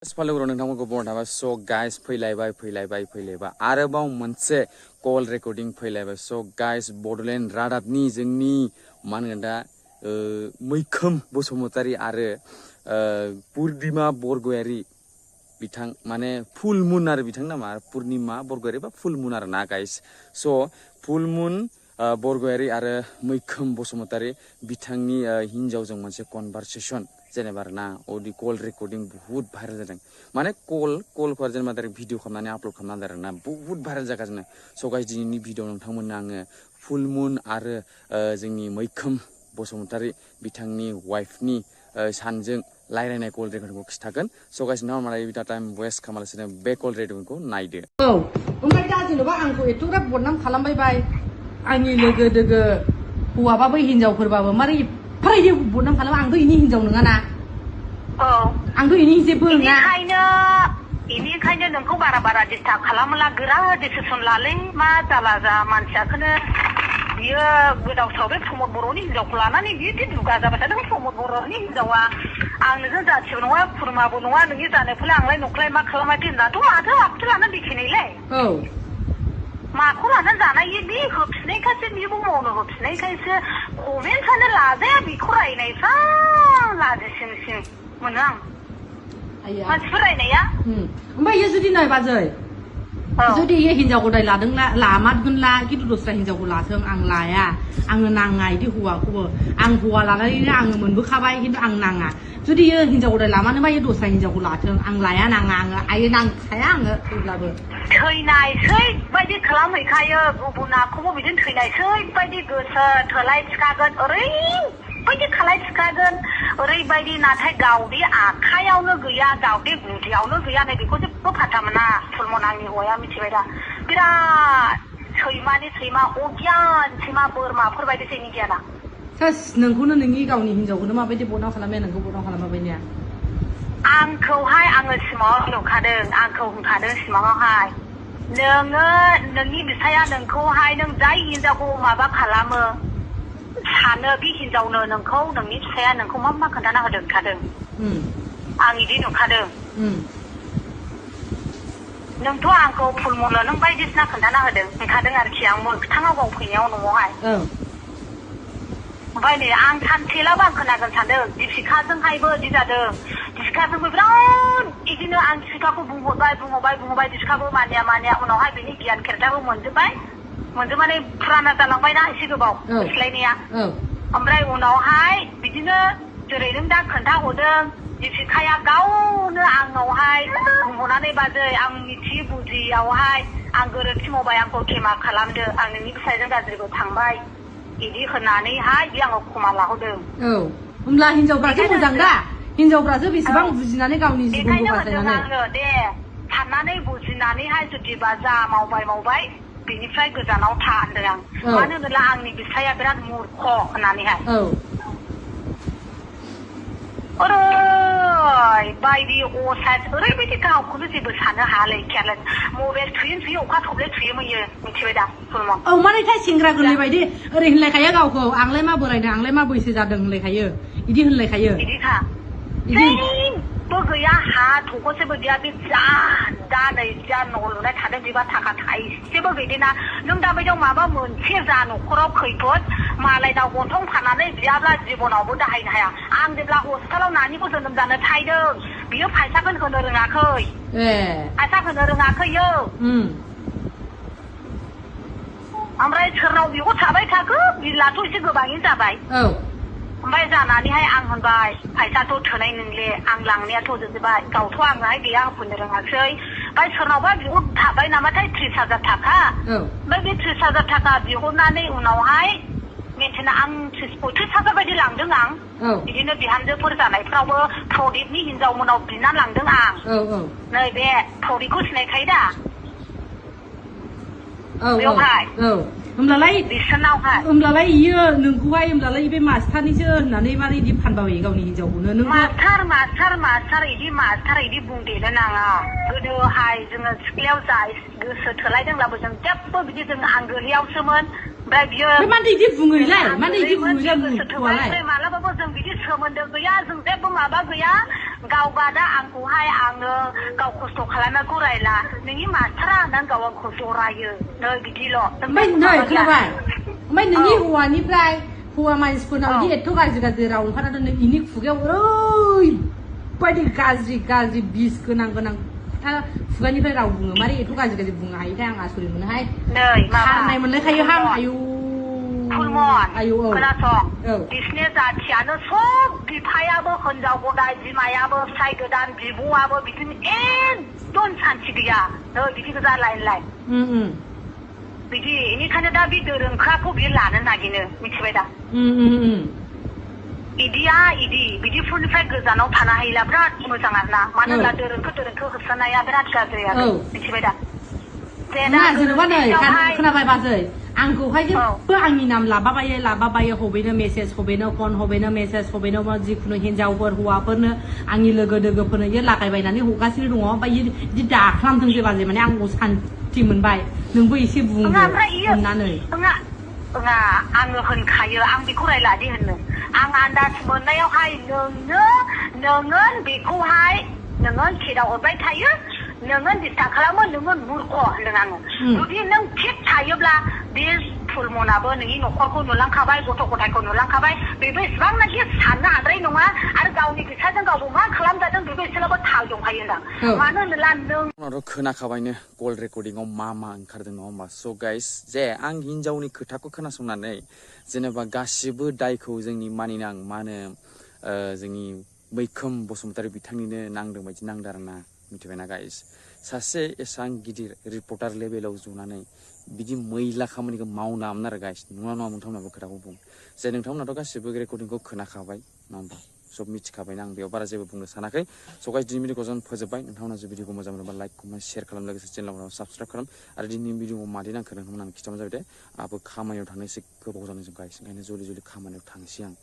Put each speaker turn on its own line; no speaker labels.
फालोगुराव नोंथांमोनखौ बुंनो थाङोबा स' गाइस फैलायबाय आरोबाव मोनसे कल रेकर्डिं फैलायबाय स' गाइस बड'लेण्ड रादाबनि जोंनि मा होनगोन दा मैखोम बसुमतारी आरो पुर्निमा बरगयारी बिथां माने फुल मुन आरो बिथां नामा पुर्निमा बरगयारी बा फुल मुन आरो ना गाइस स' फुल मुन बरगयारी आरो मैखोम बसुमतारी बिथांनि हिन्जावजों मोनसे कनभारसेसन जेनेबा ना अदि कल रेकर्डिं बहुत भाइरेल जादों माने कलखौ जेनेबा डाइरेक्ट भिडिअ खालामनानै आपलड खालामनानै आरो ना बहुत भाइरेल जागासिनो स' गाइस दिनैनि भिडिअ नोंथांमोननो आङो फुल मुन आरो जोंनि मैखोम बसुमतारी बिथांनि वाइफनि सानजों रायलायनाय कल रेकर्डिंखौ खिथागोन स' गाइस नोंथांमोना बिटा टाइम वेस्ट खालामालासिनो बे कल रेकर्डिंखौ नायदो।
औ ओमफ्राय दा जेनेबा आंखौ एथ'ग्राब बदनाम खालामबाय आंनि लोगो दोगो हौवाबाबो हिनजावफोरबाबो मारै एफारायदि बदनाम खालामो आंथ' इनि हिनजाव नङाना आंथ' इनि जेबो नङा
बेनिखायनो नोंखौ बारा डिस्टार्ब खालामला गोरा डिसिसन लालै मा जाला जा मानसियाखौनो बियो गोदाव सोराव बे प्रमद बर'नि हिनजावखौ लानानै बिदि दुगा जाबाय थादों प्रमद बर'नि हिनजावा आं नोंजों जाथिबो नङा खुरमाबो नङा नोंनि जानायफोरलाय आंलाय न'खौलाय मा खालामबाय दोननाथ' माथो आखुथो लानानै देखायनायलाय माखौ लानानै जानाय बे होफिननायखायसो बेबो मावनो होफिननायखायसो कमेन्टआनो लाजाया बेखौ रायनायफ्रा लाजिसिंसिं मोनो आं मानसिफोर रायनाया
ओमफ्राय इयो जुदि नाय बाजै जुदि इयो हिनजाव गदाय लादोंला लामारगोनला खिन्थु दस्रा हिनजावखौ लाथों आं लाया आंनो नाङा इदि हौवाखौबो आं हौवा लानानैनो आङो मोनबोखाबाय खिन्थु आं नाङा जुदि इयो हिनजाव गदाय लामानोबा इयो दस्रा हिनजावखौ लाथों आं लाया नाङा आङो आयो नांखाया आङो थैब्लाबो
थैनायसै बायदि खालामहैखायो गुबुनाखौबो बिदिनो थैनायसै बायदि गोसो थोलाय थिखागोन ओरैबायदि खालाय थिखागोन ओरैबायदि नाथाय गावदे आखायावनो गैया गावदे गुदियावनो गैया नै बेखौ जेबो फाथा मोना फुलमन आंनि हौवाया मिथिबाय दा बिराद सैमानि सैमा अगियान सैमा बोरमाफोर बायदि सैनि गियाना
सास नोंखौनो नोंनि गावनि हिनजावखौनो माबायदि बदनाम खालामनाया नोंखौ बदनाम खालामाबायनिया
आंखौहाय आङो सिमाङाव नुखादों आंखौ होनखादों सिमाङावहाय नोङो नोंनि बिफाया नोंखौहाय नों जाय हिनजावखौ माबा खालामो सानो बे हिनजावनो नोंखौ नोंनि फिसाया नोंखौ मा खोन्थाना होदों खादों आं इदि नुखादों नोंथ' आंखौ फुलमननो नों बायदिसिना खोन्थाना होखादों आरोखि आं मोगथाङाव गाव फैनायाव न'आवहाय ओमफ्राय नै आं सानसेलाबो आं खोनागोन सानदों दिपिकाजोंहायबो बिदि जादों दिपिकाजोंबो बिराद बिदिनो आं दिपिकाखौ बुंहरबाय दिपिकाबो मानिया उनावहाय बिनि गियान खेरथाबो मोनजोबनानै फुराना जालांबायना एसे गोबाव सोलायनाया ओमफ्राय उनावहाय बिदिनो जेरै नों दा खोन्थाहरदों दिपिकाया गावनो आंनावहाय बुंहरनानै बाजै आं मिथियै बुजियावहाय आं गोरोन्थि मावबाय आंखौ खेमा खालामदो आं नोंनि फिसाजों गाज्रिबो थांबाय बिदि होननानैहाय बे आङो खमा लाहोदों
होमब्ला हिनजावफ्रासो मोजां दा हिनजावफ्रासो बेसेबां बुजिनानै गावनि जिबनखौ बासायनानै
आङो दे साननानै बुजिनानैहाय जुदिबा जा मावबाय बेनिफ्राय गोजानाव था होनदों आं मानो होनोब्ला आंनि बिफाया बिराद मूर्ख होननानैहाय ओरैबायदि असाइस ओरैबायदि गावखौनो जेबो साननो हायालै केयारलेस मबाइल थुयो अखा थब्ले थुयोमोयो मिथिबाय दा फुलमन
औ मानोथाय सेंग्रा गोरलै बायदि ओरै होनलायखायो गावखौ आंलाय मा बोरायदों आंलाय मा बैसो जादों होनलायखायो बिदि होनलायखायो
बिदिखा जेबो गैया हा थखसेबो गैया बे दा नै जा न' लुनाय थादों बेबा थाखा थाइसेबो गैदेना नों दा बायदियाव माबा मोनसे जा न'खराव खैफोद मालायनाव गन्थं फाननानै बियाब्ला जिबनावबो दाहायनो हाया आं जेब्ला हस्पिटालाव नानिखौ जोनोम जानो थायदों बियो फैसाखौ होनो रोङाखै फैसा होनो रोङाखैयो ओमफ्राय सोरनाव बेखौ थाबाय थाखो बिलाथ' एसे गोबाङैनो जाबाय ओमफ्राय जानानैहाय आं होनबाय फैसाथ' थोनाय नंले आं लांनायाथ' जोबजोबबाय गावथ' आङोहाय गैया होफैनो रोङासै ओमफ्राय सोरनावबा बिहर थाबाय नामाथाय 30,000 थाखा ओमफ्राय बे 30,000 थाखा बिहरनानै उनावहाय मेन्टेना आं 35,000 बायदि लांदों आं बिदिनो बिहामजोफोर जानायफ्रावबो प्रदीपनि हिनजावमोनाव बिनानै लांदों आं नै बे प्रदीपखौ सिनायखायो दा बेवहाय
होमब्लालाय इयो नोंखौहाय होमब्लालाय बे मास्टारनिसो होननानै मारै इदि फानबावयो गावनि हिनजावखौनो नों
मास्टार इदि बुंदेनो नाङा गोदोहाय जोङो सिख्लायाव जा गोसो थोलायदोंब्लाबो जों जेबो बिदि जों आंगोलियावसोमोन ओमफ्राय बियो
मानो इदि बुङोलाय मानो इदि बुङो
मालाबाबो जों बिदि सोमोन्दो गैया जों जेबो माबा गैया गावबादा आंखौहाय आङो गाव खस्थ' खालामनायखौ रायला नोंनि मास्टारा नों गाव खस्थ' रायो नै बिदिल'
ओमफ्राय नै खोनाबाय ओमफ्राय नोंनि हौवानिफ्राय हौवा मानसिफोरनाव बिदि एथ' गाज्रि राव ओंखारना दोनो इनि खुगायाव ओरैबायदि गाज्रि बिस गोनां खोथा खुगानिफ्राय राव बुङो मारै एथ' गाज्रि बुंनो हायोथाय आं आसरित मोनोहाय
नै
खारनाय मोनलायखायो हां आयौ
फुलमन
आयौ
खोनासं
औ
बिसिनि जाथियानो सब बिफायाबो हिनजाव गदाय बिमायाबो फिसाइ गोदान बिब'आबो बिदिनो एकदम सान्थि गैया नै बिदि गोजा लाइन बिदि बेनिखायनो दा बे दोरोंखाखौ बियो लानो नागिरो मिथिबाय दा बिदिफोरनिफ्राय गोजानाव थानो हायोला बिराद मोजां आरोना मानो होनब्ला दोरोंखौ होबथानाया बिराद गाज्रि आरो मिथिबाय दा
जेनेबा नै खोनाबाय बाजै आंखौहाय जेबो आंनि नाम लाबाबायो हबेनो मेसेज हबेनो फन हबेनो मेसेज हबेनो जिखुनु हिनजावफोर हौवाफोरनो आंनि लोगो दोगोफोरनो इयो लागायबायनानै हगासिनो दङ ओमफ्राय इदि दाख्लामथोंसै बाजै माने आंखौ सान्थि मोनबाय नोंबो एसे बुंदो अननानै
आङो होनखायो आं बेखौ रायलादि होनो आं आन्दाज मोननायावहाय नोङो बेखौहाय नोङो खेदाव हरबाय थायो नोङो डिस्टार्ब खालामो नोङो मुर्ख होनदों आङो जुदि नों फिट थायोब्ला बे फुलमनाबो नोंनि न'खरखौ नुलांखाबाय गथ' गथायखौ नुलांखाबाय बेबो इसेबांनाखि साननो हाद्राय नङा आरो गावनि फैसाजों गावबो मा खालामजादों बेबो एसेबाबो थाल दंखायो होनदां मानो होनोब्ला
नोंनाथ' खोनाखाबायनो कल रेकर्डिंआव मा ओंखारदों नङा होमबा स' गाइस जे आं हिनजावनि खोथाखौ खोनासंनानै जेनेबा गासिबो दायखौ जोंनि मानिनां मा होनो जोंनि मैखोम बसुमतारी बिथांनिनो नांदों बायदि नांदों आरोना मिथिबायना गाइस सासे एसां गिदिर रिपर्टार लेभेलाव जनानै बिदि मैला खामानिखौ मावनामोन आरो गाइस नङा नोंथांमोनाबो खोथाखौ बुं जे नोंथांमोनाथ' गासिबो रेकर्डिंखौ खोनाखाबाय नङा होमबा सब मिथिखाबायना आं बेयाव बारा जेबो बुंनो सानाखै स' गाइस दिनैनि भिडिअखौ जों फोजोबबाय नोंथांमोना जुदि भिडिअखौ मोजां मोनोबा लाइक कमेन्ट शेयार खालाम लोगोसे चेनेलाव साबसक्राइब खालाम आरो दिनैनि भिडिअखौ मादै नांखो नोंथांमोना खिथाबानो जाबाय दे आंबो खामानियाव थांनो एसे गोबाव जादों जों गाइस ओंखायनो जल्दि खामानियाव थांसै आं